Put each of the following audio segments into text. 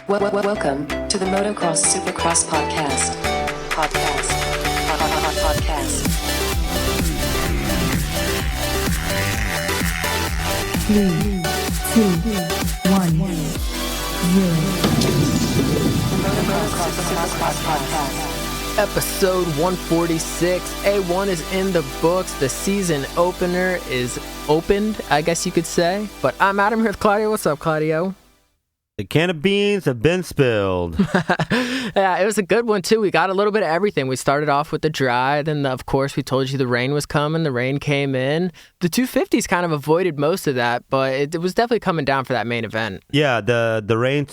Welcome to the Motocross Supercross podcast. Podcast. 3, 2, 1, 0. Motocross Supercross podcast. Episode 146. A1 is in the books. The season opener is opened, I guess you could say. But I'm Adam here with Claudio. What's up, Claudio? The can of beans have been spilled. Yeah, it was a good one, too. We got a little bit of everything. We started off with the dry. Then, of course, we told you the rain was coming. The rain came in. The 250s kind of avoided most of that, but it was definitely coming down for that main event. Yeah, the rain,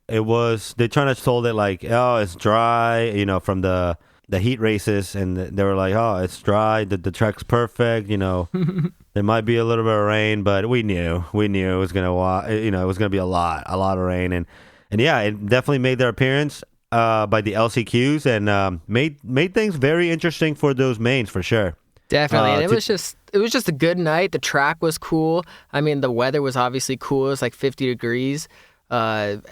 it was, they trying to sold it like, oh, it's dry, from the heat races. And they were like, oh, it's dry. The track's perfect, There might be a little bit of rain, but we knew it was gonna, it was gonna be a lot of rain, and yeah, it definitely made their appearance by the LCQs and made things very interesting for those mains for sure. Definitely, and it was just a good night. The track was cool. I mean, the weather was obviously cool. It was like 50 degrees, and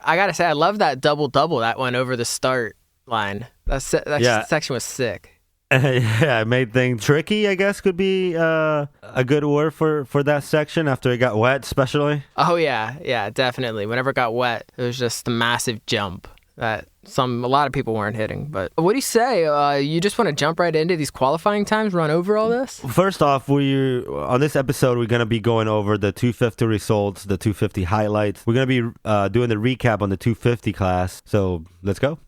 I gotta say, I love that double that went over the start line. That section was sick. Yeah, it made things tricky, I guess, could be a good word for that section after it got wet, especially. Oh, yeah, definitely. Whenever it got wet, it was just a massive jump that a lot of people weren't hitting. But what do you say? You just want to jump right into these qualifying times, run over all this? First off, on this episode, we're going to be going over the 250 results, the 250 highlights. We're going to be doing the recap on the 250 class. So let's go.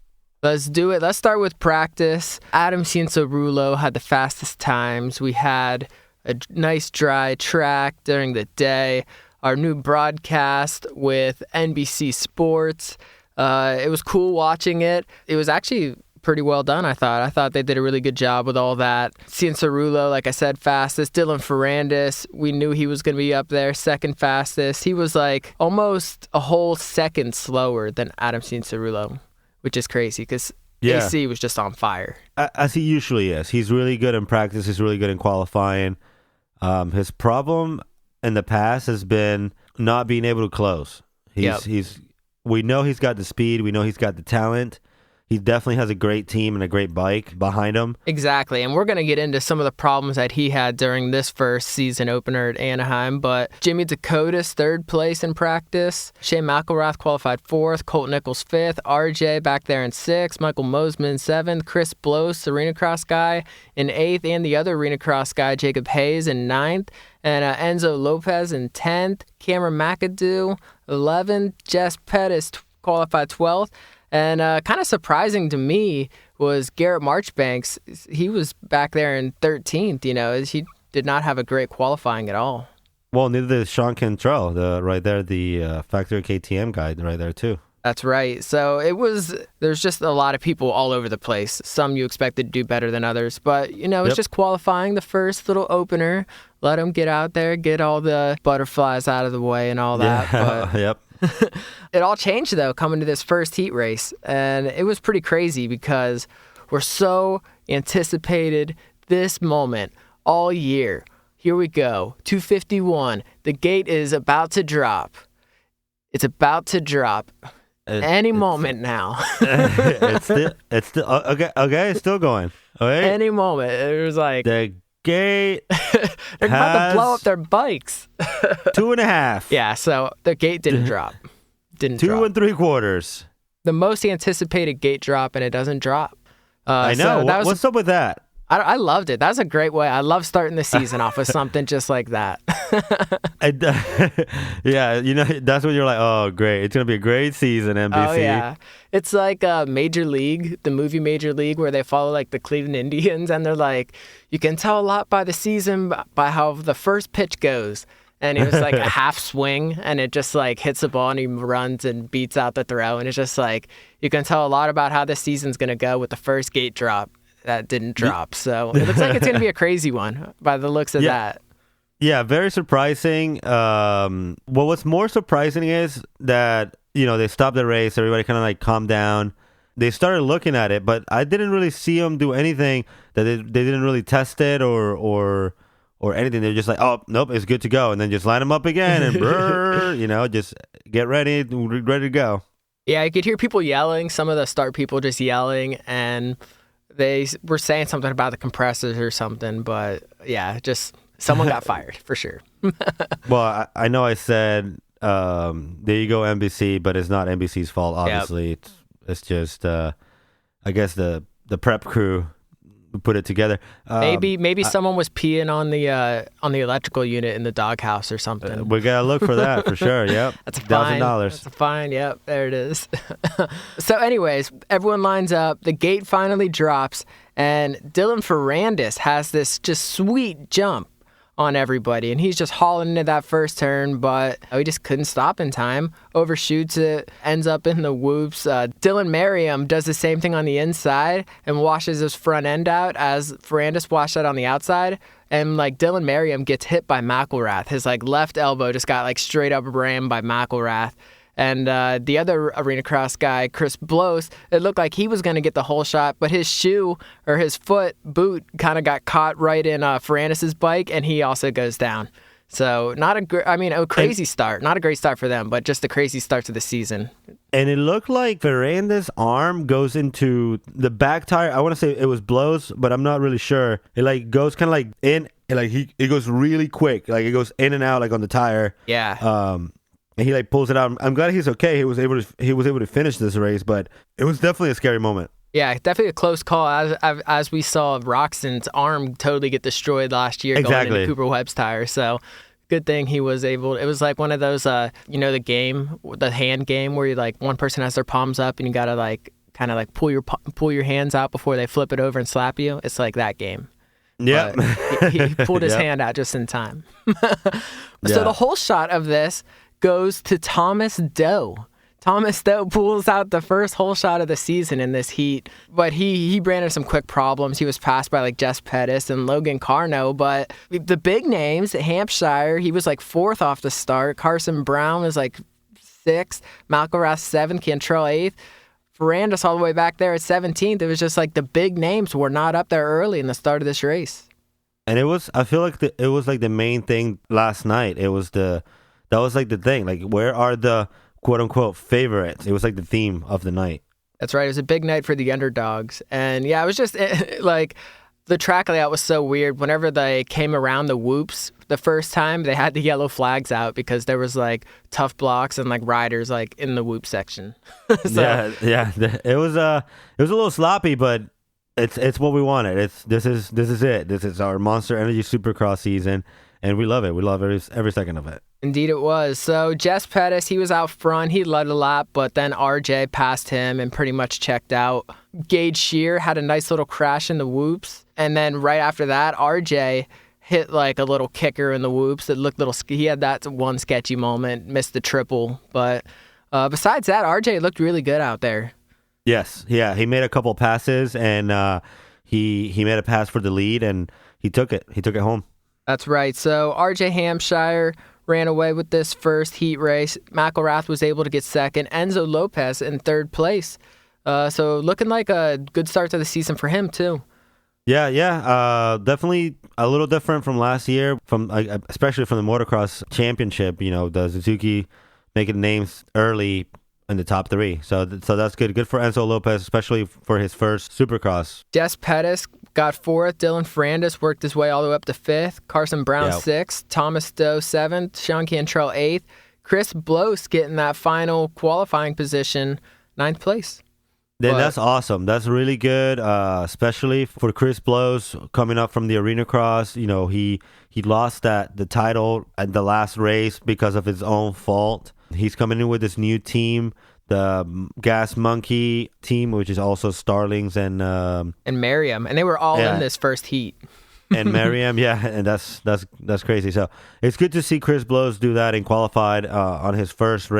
Let's do it. Let's start with practice. Adam Cianciarulo had the fastest times. We had a nice dry track during the day. Our new broadcast with NBC Sports. It was cool watching it. It was actually pretty well done, I thought. I thought they did a really good job with all that. Cianciarulo, like I said, fastest. Dylan Ferrandis, we knew he was going to be up there, second fastest. He was like almost a whole second slower than Adam Cianciarulo, which is crazy because AC was just on fire. As he usually is. He's really good in practice. He's really good in qualifying. His problem in the past has been not being able to close. We know he's got the speed. We know he's got the talent. He definitely has a great team and a great bike behind him. Exactly, and we're going to get into some of the problems that he had during this first season opener at Anaheim, but Jimmy Dakota's third place in practice. Shane McElrath qualified fourth, Colt Nichols fifth, RJ back there in sixth, Michael Mosman seventh, Chris Blows, the Arena Cross guy, in eighth, and the other Arena Cross guy, Jacob Hayes, in ninth, and Enzo Lopez in 10th, Cameron McAdoo, 11th, Jess Pettis qualified 12th, and kind of surprising to me was Garrett Marchbanks. He was back there in 13th, he did not have a great qualifying at all. Well, neither did Sean Cantrell, the factory KTM guy right there too. That's right. So there's just a lot of people all over the place. Some you expected to do better than others, but it's just qualifying, the first little opener. Let them get out there, get all the butterflies out of the way and all that. Yeah. But yep. It all changed, though, coming to this first heat race. And it was pretty crazy because we're so anticipated this moment all year. Here we go. 251. The gate is about to drop. It's about to drop. Any moment now. It's still okay. It's still going. Okay. Any moment. It was like the gate. They're about to blow up their bikes. 2.5. Yeah, so the gate didn't drop. Didn't 2 drop. 3/4. The most anticipated gate drop, and it doesn't drop. I know. So what's up with that? I loved it. That's a great way. I love starting the season off with something just like that. Yeah, that's when you're like, oh, great. It's going to be a great season, NBC. Oh, yeah. It's like Major League, the movie Major League, where they follow like the Cleveland Indians, and they're like, you can tell a lot by the season by how the first pitch goes. And it was like a half swing, and it just like hits the ball, and he runs and beats out the throw. And it's just like, you can tell a lot about how the season's going to go with the first gate drop that didn't drop. So it looks like it's going to be a crazy one by the looks of that. Yeah, very surprising. What's more surprising is that, they stopped the race. Everybody kind of like calmed down. They started looking at it, but I didn't really see them do anything that they didn't really test it or anything. They're just like, oh, nope, it's good to go. And then just line them up again and, just get ready to go. Yeah, I could hear people yelling, some of the start people just yelling, and they were saying something about the compressors or something, but yeah, just someone got fired for sure. Well, I know I said, there you go, NBC, but it's not NBC's fault, obviously. Yep. It's just, I guess, the prep crew put it together. Maybe someone was peeing on the electrical unit in the doghouse or something. We got to look for that for sure, yep. That's a fine. $1,000. That's a fine, yep, there it is. So anyways, everyone lines up, the gate finally drops, and Dylan Ferrandis has this just sweet jump on everybody, and he's just hauling into that first turn, but he just couldn't stop in time, overshoots it, ends up in the whoops. Dylan Merriam does the same thing on the inside and washes his front end out as Ferrandis washed that on the outside, and like Dylan Merriam gets hit by McElrath. His like left elbow just got like straight up rammed by McElrath. And the other arena cross guy, Chris Blows, it looked like he was going to get the whole shot, but his shoe or his boot kind of got caught right in Ferrandis' bike, and he also goes down. So a crazy start. Not a great start for them, but just a crazy start to the season. And it looked like Ferrandis' arm goes into the back tire. I want to say it was Blows, but I'm not really sure. It like goes kind of like in, and like it goes really quick. Like it goes in and out like on the tire. Yeah. And he like pulls it out. I'm glad he's okay. He was able to finish this race, but it was definitely a scary moment. Yeah, definitely a close call. As we saw Roxon's arm totally get destroyed last year going into Cooper Webb's tire. So good thing he was able. It was like one of those, the hand game where you like one person has their palms up and you gotta like kind of like pull your hands out before they flip it over and slap you. It's like that game. Yeah, he pulled his hand out just in time. So the whole shot of this goes to Thomas Doe. Thomas Doe pulls out the first whole shot of the season in this heat, but he ran into some quick problems. He was passed by like Jess Pettis and Logan Carno, but the big names, Hampshire, he was like fourth off the start. Carson Brown was like sixth. McElrath seventh. Cantrell eighth. Ferrandis all the way back there at 17th. It was just like the big names were not up there early in the start of this race. And I feel like it was like the main thing last night. That was like the thing. Like, where are the quote unquote favorites? It was like the theme of the night. That's right. It was a big night for the underdogs. And yeah, it was just like the track layout was so weird. Whenever they came around the whoops the first time, they had the yellow flags out because there was like tough blocks and like riders like in the whoop section. Yeah. It was a little sloppy, but it's what we wanted. This is it. This is our Monster Energy Supercross season, and we love it. We love every second of it. Indeed it was. So Jess Pettis, he was out front. He led a lap, but then RJ passed him and pretty much checked out. Gage Shear had a nice little crash in the whoops. And then right after that, RJ hit like a little kicker in the whoops. It looked he had that one sketchy moment, missed the triple. But besides that, RJ looked really good out there. Yes. Yeah. He made a couple passes, and he made a pass for the lead, and he took it. He took it home. That's right. So RJ Hampshire ran away with this first heat race. McElrath was able to get second. Enzo Lopez in third place. So looking like a good start to the season for him too. Yeah. Definitely a little different from last year, especially from the Motocross Championship. You know, the Suzuki making names early in the top three. So that's good. Good for Enzo Lopez, especially for his first Supercross. Jess Pettis got fourth. Dylan Ferrandis worked his way all the way up to fifth. Carson Brown sixth. Thomas Doe seventh. Sean Cantrell eighth. Chris Blows getting that final qualifying position, ninth place. Then that's awesome. That's really good, especially for Chris Blows coming up from the Arena Cross. You know, he lost the title at the last race because of his own fault. He's coming in with this new team, the Gas Monkey team, which is also Starlings and Merriam, and they were all in this first heat. And Merriam, and that's crazy. So it's good to see Chris Blows do that and qualified on his first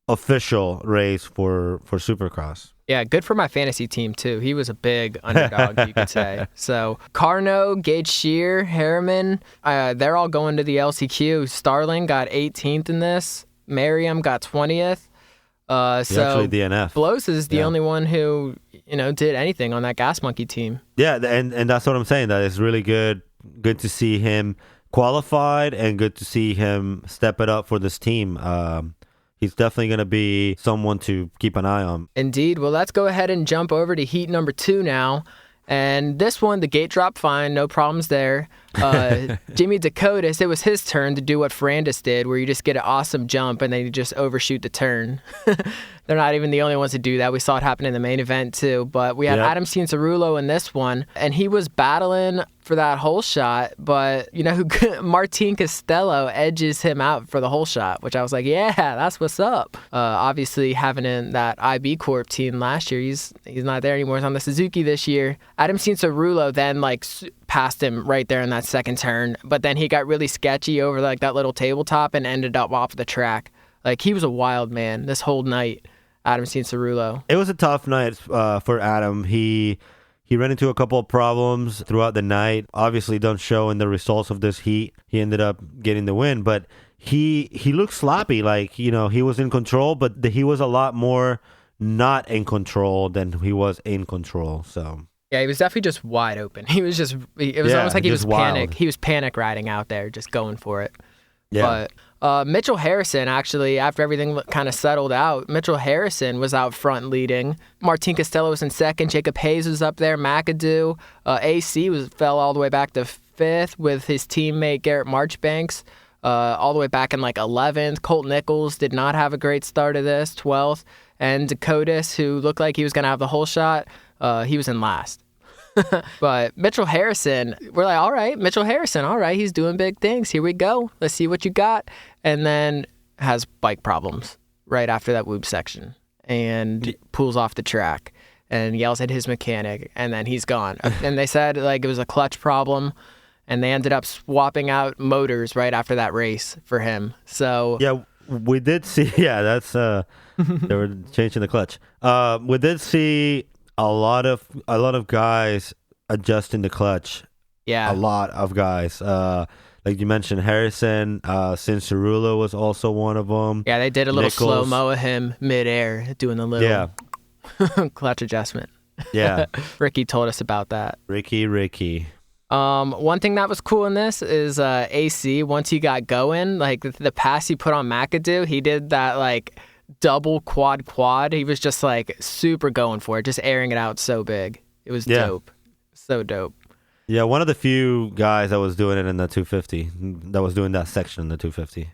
official race for Supercross. Yeah, good for my fantasy team, too. He was a big underdog, you could say. So, Carno, Gage Shear, Harriman, they're all going to the LCQ. Starling got 18th in this. Merriam got 20th. Actually DNF. Blows is the only one who, did anything on that Gas Monkey team. Yeah, and that's what I'm saying. That is really good. Good to see him qualified and good to see him step it up for this team. he's definitely going to be someone to keep an eye on. Indeed. Well, let's go ahead and jump over to heat number 2 now. And this one, the gate dropped fine, no problems there. Jimmy Dakotas, it was his turn to do what Ferrandis did, where you just get an awesome jump and then you just overshoot the turn. They're not even the only ones to do that. We saw it happen in the main event too. But we had Adam Cianciarulo in this one, and he was battling for that hole shot. But you know who? Martin Costello edges him out for the hole shot, which I was like, yeah, that's what's up. Obviously, having in that IB Corp team last year, he's not there anymore. He's on the Suzuki this year. Adam Cianciarulo then passed him right there in that second turn, but then he got really sketchy over that little tabletop and ended up off the track. He was a wild man this whole night, Adam Cianciarulo. It was a tough night for Adam. He ran into a couple of problems throughout the night. Obviously, don't show in the results of this heat. He ended up getting the win, but he looked sloppy. He was in control, but he was a lot more not in control than he was in control. So. Yeah, he was definitely just wide open. It was almost like he was panic. He was panic riding out there, just going for it. Yeah. But Mitchell Harrison, actually, after everything kind of settled out, Mitchell Harrison was out front leading. Martin Costello was in second. Jacob Hayes was up there. McAdoo. AC fell all the way back to fifth with his teammate Garrett Marchbanks all the way back in 11th. Colt Nichols did not have a great start of this, 12th. And Dakotas, who looked like he was going to have the whole shot, he was in last. But Mitchell Harrison, we're like, all right, Mitchell Harrison, all right, he's doing big things. Here we go. Let's see what you got. And then has bike problems right after that whoop section and pulls off the track and yells at his mechanic, and then he's gone. And they said it was a clutch problem, and they ended up swapping out motors right after that race for him. So yeah, we did see. Yeah, that's they were changing the clutch. We did see a lot of guys adjusting the clutch. Yeah, a lot of guys. Like you mentioned, Harrison, Cianciarulo was also one of them. Yeah, they did a little slow-mo of him midair doing the little clutch adjustment. Yeah. Ricky told us about that. Ricky. One thing that was cool in this is AC, once he got going, the pass he put on McAdoo, he did that double quad. He was just super going for it, just airing it out so big. It was dope. So dope. Yeah, one of the few guys that was doing it in the 250, that was doing that section in the 250.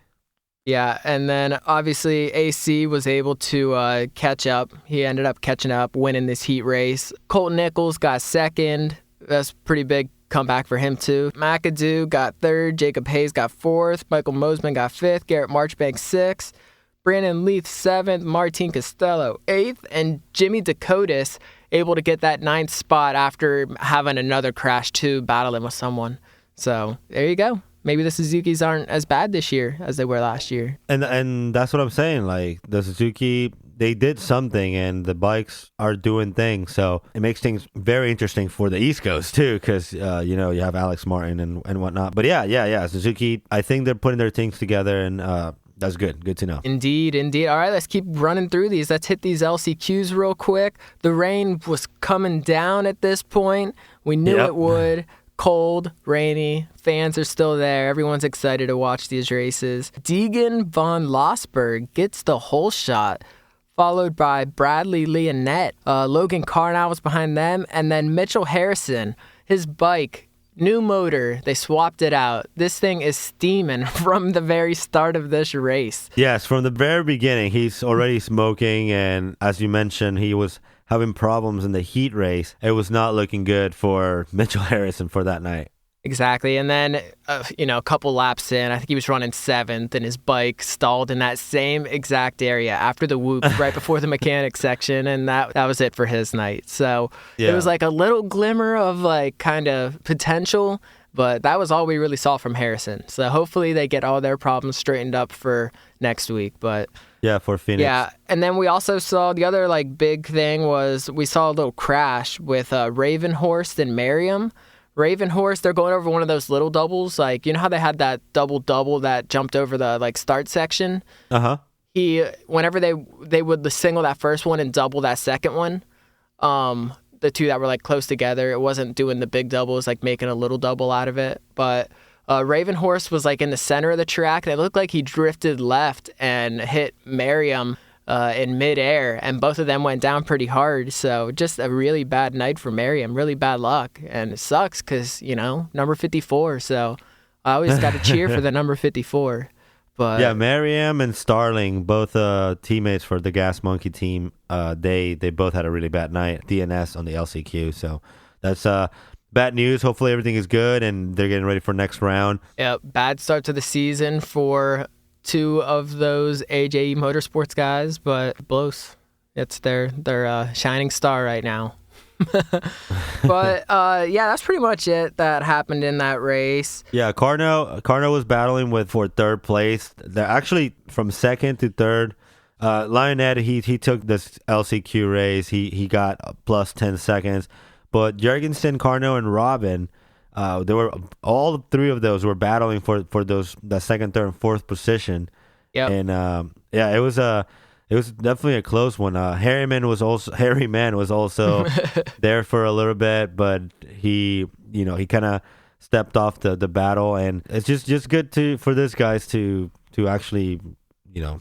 Yeah, and then obviously AC was able to catch up. He ended up catching up, winning this heat race. Colt Nichols got second. That's a pretty big comeback for him too. McAdoo got third. Jacob Hayes got fourth. Michael Mosman got fifth. Garrett Marchbank sixth. Brandon Leith seventh. Martin Costello eighth. And Jimmy Dakotas able to get that ninth spot after having another crash too, battling with someone. So there you go. Maybe the Suzukis aren't as bad this year as they were last year. And that's what I'm saying. The Suzuki, they did something, and the bikes are doing things. So it makes things very interesting for the East Coast too, because you have Alex Martin and whatnot. But yeah, Suzuki, I think they're putting their things together, and that's good. Good to know. Indeed. All right, let's keep running through these. Let's hit these LCQs real quick. The rain was coming down at this point. We knew it would. Cold, rainy, fans are still there. Everyone's excited to watch these races. Deegan von Losberg gets the whole shot, followed by Bradley Leonette. Logan Carnow was behind them, and then Mitchell Harrison, his bike, new motor, they swapped it out. This thing is steaming from the very start of this race. Yes, from the very beginning, he's already smoking, and as you mentioned, he was having problems in the heat race. It was not looking good for Mitchell Harrison for that night. Exactly. And then, a couple laps in, I think he was running seventh, and his bike stalled in that same exact area after the whoop, right before the mechanic section, and that was it for his night. So it was a little glimmer of kind of potential, but that was all we really saw from Harrison. So hopefully they get all their problems straightened up for next week. But yeah, for Phoenix. Yeah, and then we also saw the other big thing was we saw a little crash with Ravenhorst and Merriam. Ravenhorst, they're going over one of those little doubles. You know how they had that double that jumped over the start section? Uh-huh. Whenever they would single that first one and double that second one, the two that were close together, it wasn't doing the big doubles, making a little double out of it. But Raven Horse was like in the center of the track, and it looked like he drifted left and hit Merriam in midair, and both of them went down pretty hard. So just a really bad night for Merriam, really bad luck, and it sucks because, number 54. So I always got to cheer for the number 54. But yeah, Merriam and Starling, both teammates for the Gas Monkey team, they both had a really bad night. DNS on the LCQ, so that's bad news. Hopefully everything is good and they're getting ready for next round. Yeah, bad start to the season for two of those AJE Motorsports guys, but blows. It's their shining star right now. But that's pretty much it that happened in that race. Yeah, Carno was battling for third place. They're actually from second to third. Lionhead, he took this LCQ race. He got plus 10 seconds. But Jorgensen, Carno, and Robin, they were all three of those were battling for the second, third, and fourth position. Yeah, and it was definitely a close one. Harryman was also there for a little bit, but he kind of stepped off the battle, and it's just good for these guys to actually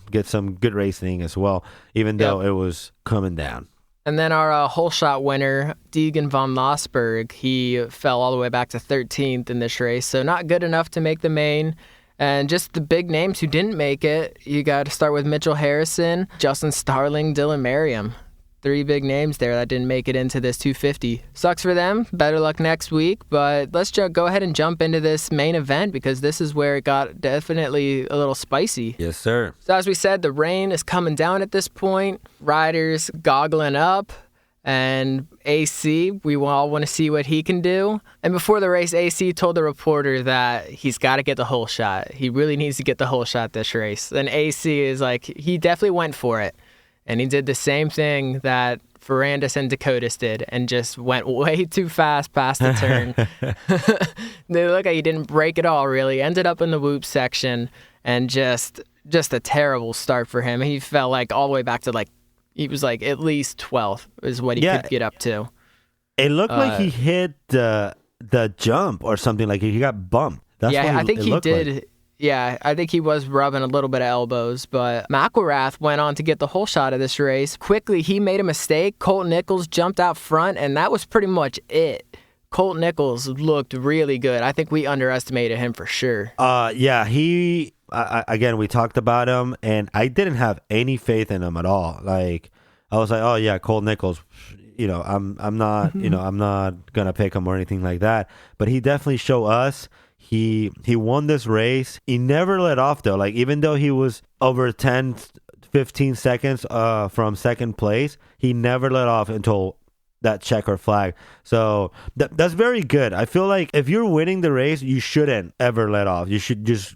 get some good racing as well, even though it was coming down. And then our whole shot winner, Deegan von Losberg, he fell all the way back to 13th in this race, so not good enough to make the main. And just the big names who didn't make it, you got to start with Mitchell Harrison, Justin Starling, Dylan Merriam. 3 big names there that didn't make it into this 250. Sucks for them. Better luck next week. But let's go ahead and jump into this main event because this is where it got definitely a little spicy. Yes, sir. So as we said, the rain is coming down at this point. Riders goggling up. And AC, we all want to see what he can do. And before the race, AC told the reporter that he's got to get the whole shot. He really needs to get the whole shot this race. And AC is like, he definitely went for it. And he did the same thing that Ferrandis and Dakotas did and just went way too fast past the turn. They look like he didn't break at all, really. Ended up in the whoop section and just a terrible start for him. He fell like all the way back to he was like at least 12th is what he could get up to. It looked like he hit the jump or something, like he got bumped. That's what I think he did. Like. Yeah, I think he was rubbing a little bit of elbows, but McElrath went on to get the whole shot of this race. Quickly, he made a mistake. Colt Nichols jumped out front, and that was pretty much it. Colt Nichols looked really good. I think we underestimated him for sure. He... again, we talked about him, and I didn't have any faith in him at all. Like, I was like, oh yeah, Colt Nichols. I'm not, I'm not gonna pick him or anything like that. But he definitely showed us. He won this race. He never let off though. Like, even though he was over 10, 15 seconds from second place, he never let off until that checker flag. So that's very good. I feel like if you're winning the race, you shouldn't ever let off. You should just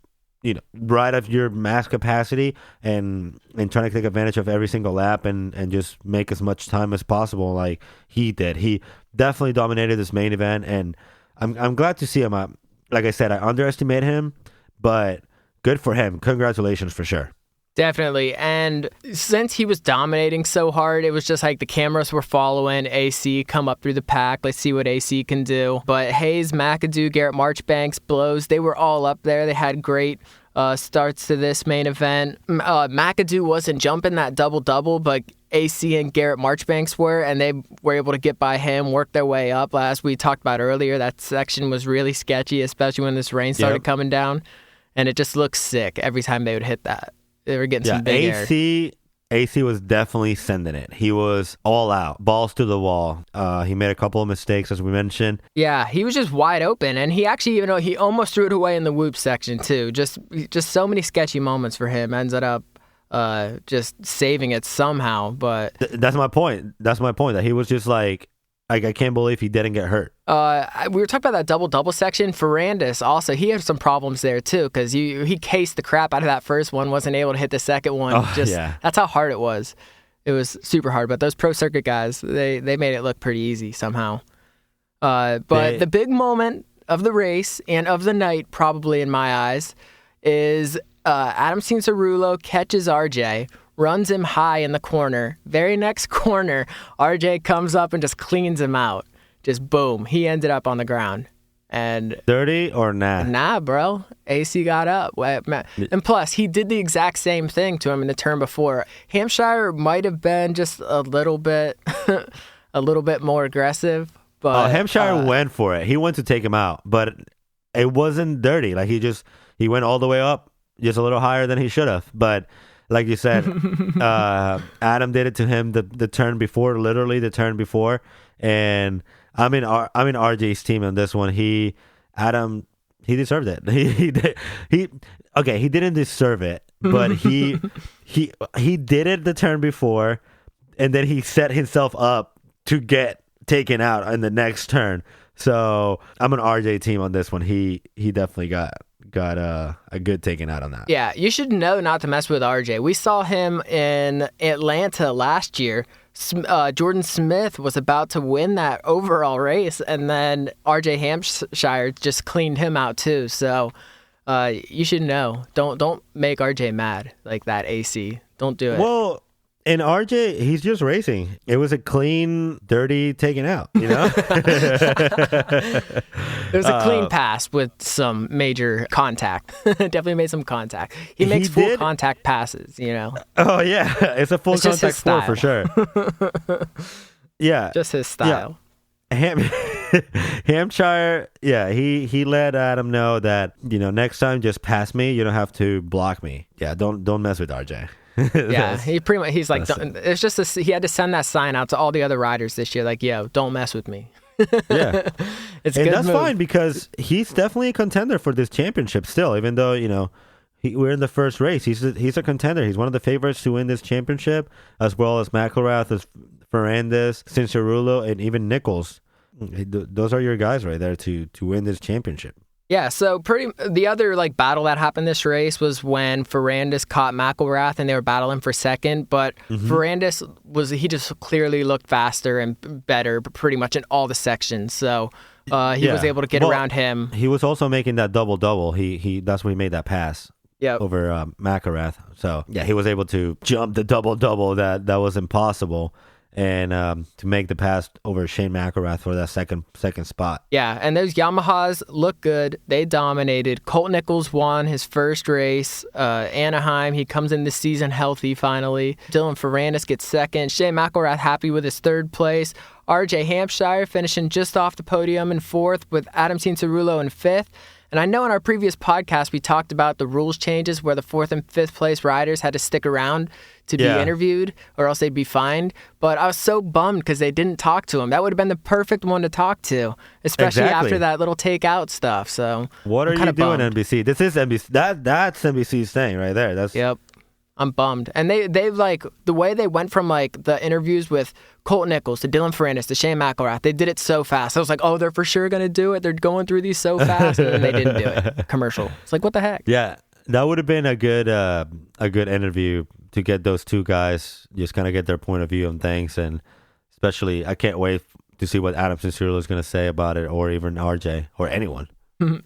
ride at your max capacity and trying to take advantage of every single lap and just make as much time as possible like he did. He definitely dominated this main event, and I'm glad to see him. Like I said, I underestimated him, but good for him. Congratulations for sure. Definitely. And since he was dominating so hard, it was just like the cameras were following AC come up through the pack. Let's see what AC can do. But Hayes, McAdoo, Garrett Marchbanks, Blows, they were all up there. They had great starts to this main event. McAdoo wasn't jumping that double-double, but AC and Garrett Marchbanks were, and they were able to get by him, work their way up. As we talked about earlier, that section was really sketchy, especially when this rain started coming down, and it just looked sick every time they would hit that. They were getting some big air. AC was definitely sending it. He was all out, balls to the wall. He made a couple of mistakes, as we mentioned. Yeah, he was just wide open, and he actually, he almost threw it away in the whoop section too. Just so many sketchy moments for him. Ended up just saving it somehow. But that's my point. That he was just like I can't believe he didn't get hurt. We were talking about that double section. Ferrandis also, he had some problems there too because he cased the crap out of that first one, wasn't able to hit the second one. That's how hard it was. It was super hard. But those pro circuit guys, they made it look pretty easy somehow. But the big moment of the race and of the night, probably in my eyes, is Adam Cianciarulo catches RJ. Runs him high in the corner. Very next corner, RJ comes up and just cleans him out. Just boom. He ended up on the ground. And dirty or nah? Nah, bro. AC got up. And plus, he did the exact same thing to him in the turn before. Hampshire might have been just a little bit more aggressive. But Hampshire went for it. He went to take him out, but it wasn't dirty. Like he went all the way up, just a little higher than he should have. But like you said, Adam did it to him the turn before, literally the turn before. And I'm in RJ's team on this one. He deserved it. He didn't deserve it, but he did it the turn before, and then he set himself up to get taken out in the next turn. So I'm an RJ team on this one. He definitely got a good taken out on that. Yeah, you should know not to mess with RJ. We saw him in Atlanta last year. Jordan Smith was about to win that overall race, and then RJ Hampshire just cleaned him out too. So you should know. Don't make RJ mad like that, AC. Don't do it. Well, and RJ, he's just racing. It was a clean, dirty taken out, you know? It was a clean pass with some major contact. Definitely made some contact. He makes full contact passes, you know? Oh, yeah. It's a full contact sport for sure. Yeah. Just his style. Yeah. Hampshire, yeah, he let Adam know that, you know, next time just pass me. You don't have to block me. Yeah, don't mess with RJ. Yeah, he's like, it's just he had to send that sign out to all the other riders this year, like, yo, don't mess with me. Yeah, it's and good that's move. fine because he's definitely a contender for this championship still. Even though, you know, we're in the first race, he's a contender. He's one of the favorites to win this championship, as well as McElrath, as Ferrandis, Cianciarulo, and even Nichols. Those are your guys right there to win this championship. Yeah, so the other like battle that happened this race was when Ferrandis caught McElrath and they were battling for second, but Ferrandis he just clearly looked faster and better pretty much in all the sections. So he was able to get around him. He was also making that double. That's when he made that pass. Yep. Over McElrath. So yeah, he was able to jump the double that was impossible. And to make the pass over Shane McElrath for that second spot. Yeah, and those Yamahas look good. They dominated. Colt Nichols won his first race. Anaheim, he comes in this season healthy finally. Dylan Ferrandis gets second. Shane McElrath happy with his third place. RJ Hampshire finishing just off the podium in fourth with Adam Cianciarulo in fifth. And I know in our previous podcast we talked about the rules changes where the fourth and fifth place riders had to stick around to be interviewed or else they'd be fined. But I was so bummed because they didn't talk to him. That would have been the perfect one to talk to, especially after that little takeout stuff. So what are you doing, NBC? This is NBC. That's NBC's thing right there. Yep. I'm bummed. And they like the way they went from like the interviews with Colt Nichols to Dylan Ferrandis to Shane McElrath. They did it so fast. I was like, oh, they're for sure going to do it. They're going through these so fast. And then they didn't do it. Commercial. It's like, what the heck? Yeah, that would have been a good interview to get those two guys, just kind of get their point of view on things. And especially, I can't wait to see what Adam Cianciarulo is going to say about it, or even RJ, or anyone.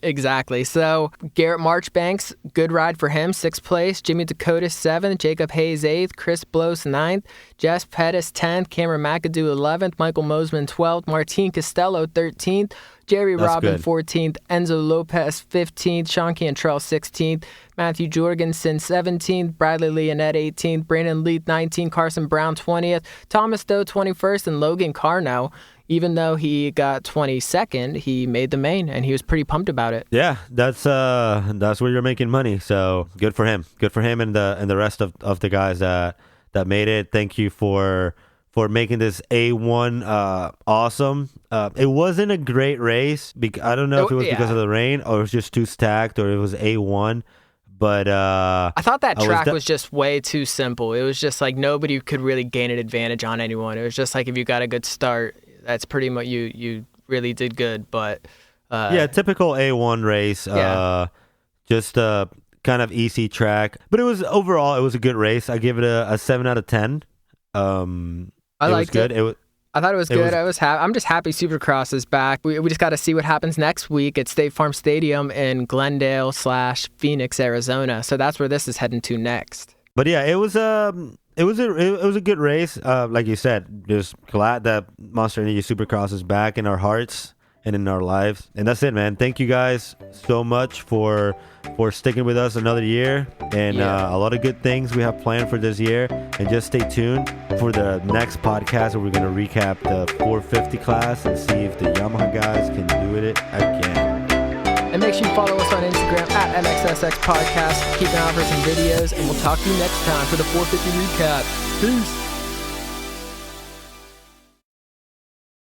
Exactly. So Garrett Marchbanks, good ride for him, 6th place. Jimmy Dakota 7th. Jacob Hayes 8th. Chris Blows 9th. Jess Pettis 10th. Cameron McAdoo 11th. Michael Mosman 12th. Martin Costello 13th. Jerry Robin 14th. Enzo Lopez 15th. Sean Cantrell 16th. Matthew Jorgensen 17th. Bradley Leonette 18th. Brandon Leith 19th. Carson Brown 20th. Thomas Doe 21st. And Logan Carno, even though he got 22nd, he made the main, and he was pretty pumped about it. Yeah, that's where you're making money. So good for him. Good for him and the rest of the guys that made it. Thank you for making this A1 awesome. It wasn't a great race. I don't know if it was because of the rain or it was just too stacked or it was A1. But I thought that track was just way too simple. It was just like nobody could really gain an advantage on anyone. It was just like if you got a good start, that's pretty much you really did good. But typical A1 race. Just a kind of easy track. But it was overall a good race. I give it a 7 out of 10. I liked it. I thought it was good. I'm just happy Supercross is back. We just got to see what happens next week at State Farm Stadium in Glendale/Phoenix, Arizona. So that's where this is heading to next. But yeah, it was a good race. Like you said, just glad that Monster Energy Supercross is back in our hearts and in our lives. And that's it, man. Thank you guys so much for sticking with us another year, and a lot of good things we have planned for this year. And just stay tuned for the next podcast where we're going to recap the 450 class and see if the Yamaha guys can do it again. And make sure you follow us on Instagram at MXSX Podcast. Keep an eye out for some videos, and we'll talk to you next time for the 450 recap. Peace.